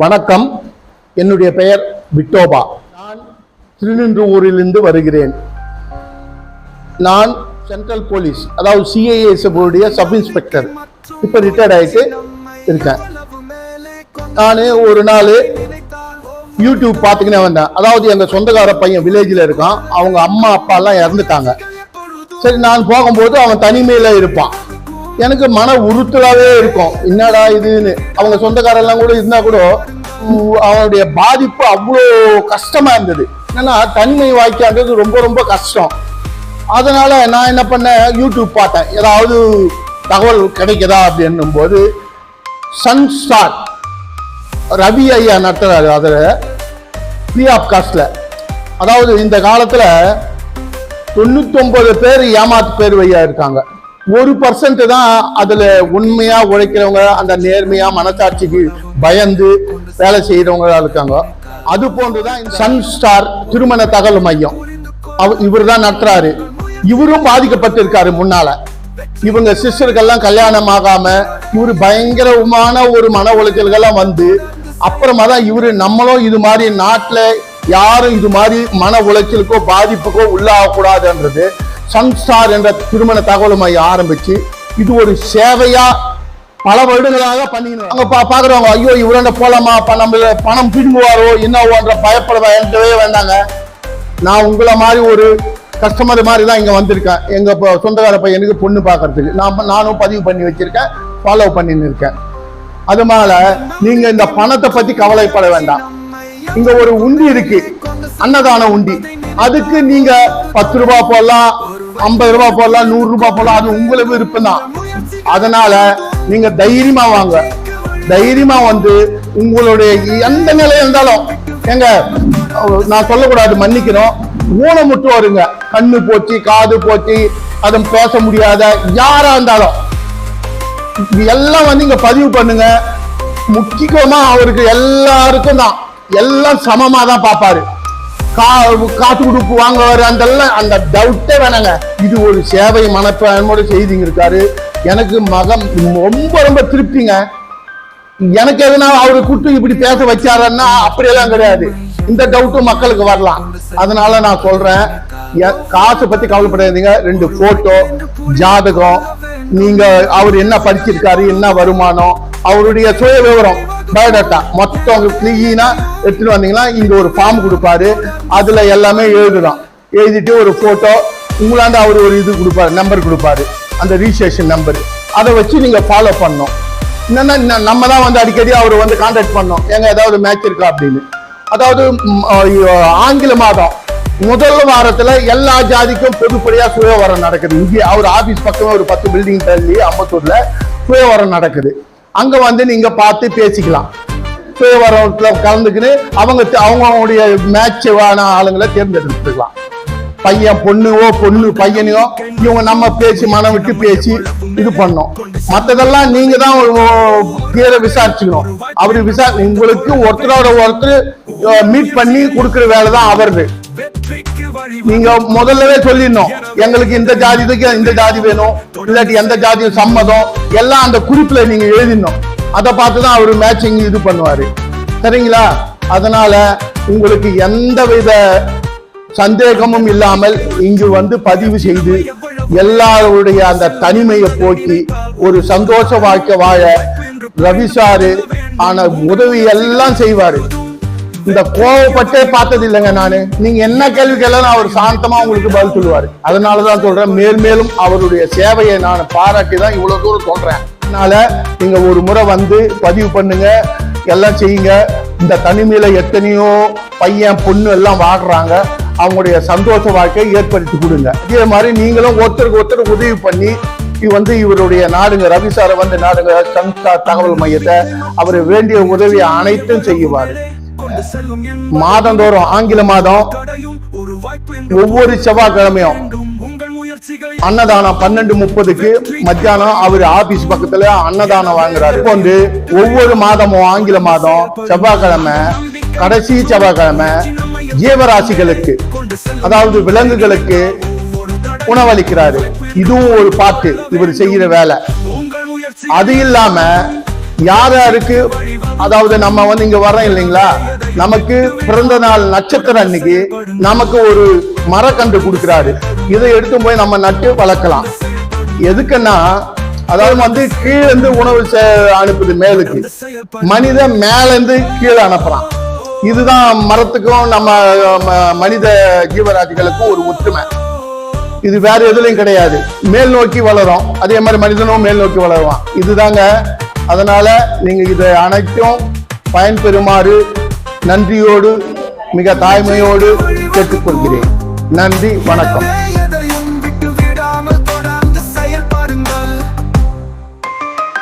வணக்கம். என்னுடைய பெயர் விட்டோபா. நான் திருநின்றவூரிலிருந்து வருகிறேன். நான் சென்ட்ரல் போலீஸ், அதாவது சிஐஏஎஸ் சப் இன்ஸ்பெக்டர், இப்போ ரிட்டையர்ட் ஆகிட்டு இருக்கேன். நான் ஒரு நாள் யூடியூப் பார்த்துக்கினே வந்தேன். அதாவது எங்கள் சொந்தக்கார பையன் வில்லேஜில் இருக்கான். அவங்க அம்மா அப்பா எல்லாம் இறந்துட்டாங்க. சரி, நான் போகும்போது அவன் தனிமையில் இருப்பான். எனக்கு மன உறுத்தலாகவே இருக்கும், என்னடா இதுன்னு. அவங்க சொந்தக்காரெல்லாம் கூட இருந்தால் கூட அவனுடைய பாதிப்பு அவ்வளோ கஷ்டமாக இருந்தது. ஏன்னா தனிமை வாய்க்கான்றது ரொம்ப ரொம்ப கஷ்டம். அதனால நான் என்ன பண்ணேன், யூடியூப் பார்த்தேன், ஏதாவது தகவல் கிடைக்குதா அப்படின்னும் போது சன்ஸ்டார் ரவி ஐயா நடத்துறாரு. அதில் ஃப்ரீ ஆஃப் காஸ்ட்ல. அதாவது இந்த காலத்தில் 99 பேர் ஏமாத்து பேர் வையா இருக்காங்க. 1% தான் அதுல உண்மையா உழைக்கிறவங்க, அந்த நேர்மையா மனசாட்சிக்கு பயந்து வேலை செய்யறவங்களா இருக்காங்க. அது போன்றுதான் இந்த சன்ஸ்டார் திருமண தகவல் மையம் இவர் தான் நடத்துறாரு. இவரும் பாதிக்கப்பட்டிருக்காரு. முன்னால இவங்க சிஸ்டர்கள்லாம் கல்யாணம் ஆகாம இவரு பயங்கரமான ஒரு மன உளைச்சல்கள்லாம் வந்து அப்புறமா தான் இவரு நம்மளும் இது மாதிரி நாட்டுல யாரும் இது மாதிரி மன உளைச்சலுக்கோ பாதிப்புக்கோ உள்ளாகக்கூடாதுன்றது சன்ஸ்டார் என்ற திருமண தகவல் மையம் ஆரம்பிச்சு இது ஒரு சேவையா பல வருடங்களாக பண்ணிக்கணும். அங்க பாக்குறவங்க, ஐயோ இவராண்ட போலாமா, நம்ம பணம் பிடுங்குவாரோ என்னவோன்ற பயப்பட வேண்டவே வேண்டாங்க. நான் உங்களை மாதிரி ஒரு கஸ்டமர் மாதிரி தான் இங்க வந்திருக்கேன். எங்க சொந்தக்கார பையனுக்கு பொண்ணு பார்க்கறதுக்கு நானும் பதிவு பண்ணி வச்சிருக்கேன், ஃபாலோ பண்ணின்னு இருக்கேன். அதனால நீங்க இந்த பணத்தை பத்தி கவலைப்பட வேண்டாம். இங்க ஒரு உண்டி இருக்கு, அன்னதான உண்டி. அதுக்கு நீங்க 10 ரூபாய் போடலாம், 50 ரூபாய் போடலாம், 100 ரூபாய் போடலாம், அது உங்களுக்கு விருப்பம் தான். அதனால நீங்க தைரியமா வாங்க. தைரியமா வந்து உங்களுடைய எந்த நிலையில இருந்தாலும், எங்க நான் சொல்லக்கூடாது, மன்னிக்கணும், ஊனமுட்டு வருங்க. கண்ணு போச்சு, காது போச்சு, அதை பேச முடியாத யாரா இருந்தாலும் எல்லாம் வந்து இங்க பதிவு பண்ணுங்க. முக்கியமா அவருக்கு எல்லாருக்கும் தான் எல்லாம் சமமா தான் பார்ப்பாரு. காத்து கொடுப்பு வாங்குவாரு, அந்த டவுட்டே வேணாங்க. இது ஒரு சேவை மனப்பான்மையோட செய்திங்க இருக்காரு. எனக்கு மகன் ரொம்ப ரொம்ப திருப்திங்க. எனக்கு எதுனா அவரு கூட்டு இப்படி பேச வச்சாருன்னா அப்படியெல்லாம் கிடையாது. இந்த டவுட்டும் மக்களுக்கு வரலாம். அதனால நான் சொல்றேன், காசு பத்தி கவலைப்படாதீங்க. 2 போட்டோ, ஜாதகம், நீங்க அவர் என்ன படிச்சிருக்காரு, என்ன வருமானம், அவருடைய சுய விவரம், பயோடேட்டா மொத்தம் கிளீனா எடுத்துட்டு வந்தீங்கன்னா இங்க ஒரு ஃபார்ம் கொடுப்பாரு. அதுல எல்லாமே எழுதுதான். எழுதிட்டு ஒரு போட்டோ உங்களாண்ட அவர் ஒரு இது கொடுப்பாரு, நம்பர் கொடுப்பாரு, அந்த ரிஜிஸ்ட்ரேஷன் நம்பர். அதை வச்சு நீங்க ஃபாலோ பண்ணணும். என்னன்னா நம்ம தான் வந்து அடிக்கடி அவர் வந்து கான்டாக்ட் பண்ணோம், எங்க ஏதாவது மேட்ச் இருக்கா அப்படின்னு. அதாவது ஆங்கில மாதம் முதல் வாரத்துல எல்லா ஜாதிக்கும் பொதுப்படியா சுயவரம் நடக்குது. இங்கே அவர் ஆபீஸ் பக்கமே ஒரு 10 பில்டிங் தள்ளி அம்பத்தூர்ல சுயவரம் நடக்குது. அங்க வந்து நீங்க பார்த்து பேசிக்கலாம். சுயவரத்துல கலந்துக்கின்னு அவங்களுடைய மேட்சான ஆளுங்களை தேர்ந்தெடுத்துக்கலாம். பையன் பொண்ணுவோ, பொண்ணு பையனையோ, இவங்க நம்ம பேசி மனம் விட்டு பேசி இது பண்ணோம். மற்றதெல்லாம் நீங்க தான் விசாரிச்சுக்கணும். அவரு உங்களுக்கு ஒருத்தரோட ஒருத்தர் மீட் பண்ணி கொடுக்குற வேலை தான் அவரு. நீங்க முதல்லவே சொல்லிடணும், எங்களுக்கு இந்த ஜாதிக்கு இந்த ஜாதி வேணும், இல்லாட்டி எந்த ஜாதியும் சம்மதம் எல்லாம் அந்த குறிப்புல நீங்க எழுதிடணும். அதை பார்த்துதான் அவரு மேட்சிங் இது பண்ணுவாரு. சரிங்களா? அதனால உங்களுக்கு எந்த வித சந்தேகமும் இல்லாமல் இங்கு வந்து பதிவு செய்து எல்லாருடைய அந்த தனிமையை போக்கி ஒரு சந்தோஷ வாழ்க்கை வாழ ரவிசாரு ஆன உதவி எல்லாம் செய்வாரு. இந்த கோவப்பட்டே பார்த்தது இல்லைங்க நானு. நீங்க என்ன கேள்வி கேள்வி அவர் சாந்தமா உங்களுக்கு பதில் சொல்லுவாரு. அதனாலதான் சொல்றேன், மேலும் அவருடைய சேவையை நான் பாராட்டி தான் இவ்வளவு தூரம் சொல்றேன். அதனால நீங்க ஒரு முறை வந்து பதிவு பண்ணுங்க, எல்லாம் செய்யுங்க. இந்த தனிமையில எத்தனையோ பையன் பொண்ணு எல்லாம் வாடுறாங்க. அவங்களுடைய சந்தோஷ வாழ்க்கையை ஏற்படுத்தி கொடுங்க. இதே மாதிரி நீங்களும் ஒருத்தருக்கு ஒருத்தர் உதவி பண்ணி வந்து இவருடைய நாடுங்க ரவிசாரை வந்து நாடுங்க சன்ஸ்டார் தகவல் மையத்தை அவர் வேண்டிய உதவியை அனைத்தும் செய்வார். மாதந்தோறும் ஆங்கில மாதம் ஒவ்வொரு செவ்வாய்க்கிழமையும் அன்னதானம் 12:30க்கு மத்தியானம் அவர் ஆபீஸ் பக்கத்துல அன்னதானம் வாங்குறாரு. வந்து ஒவ்வொரு மாதமும் ஆங்கில மாதம் செவ்வாய்க்கிழமை, கடைசி செவ்வாய்க்கிழமை ஜீவராசிகளுக்கு, அதாவது விலங்குகளுக்கு உணவளிக்கிறாரு. இதுவும் ஒரு பாட்டு இவர் செய்யற வேலை. அது இல்லாம யார் யாருக்கு, அதாவது நம்ம வந்து இங்க வர்றோம் இல்லைங்களா, நமக்கு பிறந்த நாள் நட்சத்திரம் அன்னைக்கு நமக்கு ஒரு மரக்கன்று கொடுக்கிறாரு. இதை எடுத்து போய் நம்ம நட்டு வளர்க்கலாம். எதுக்குன்னா, அதாவது வந்து கீழே இருந்து உணவு அனுப்புது மேலுக்கு, மனிதன் மேல இருந்து கீழே அனுப்புறான். இதுதான் மரத்துக்கும் நம்ம மனித ஜீவராசிகளுக்கும் ஒரு ஒற்றுமை. இது வேற எதுலையும் கிடையாது. மேல் நோக்கி வளரும், அதே மாதிரி மனிதனும் மேல் நோக்கி வளருவான். இதுதாங்க. அதனால நீங்க இதை அனைத்தும் பயன்பெறுமாறு நன்றியோடு, மிக தாய்மையோடு கேட்டுக்கொள்கிறேன். நன்றி, வணக்கம்.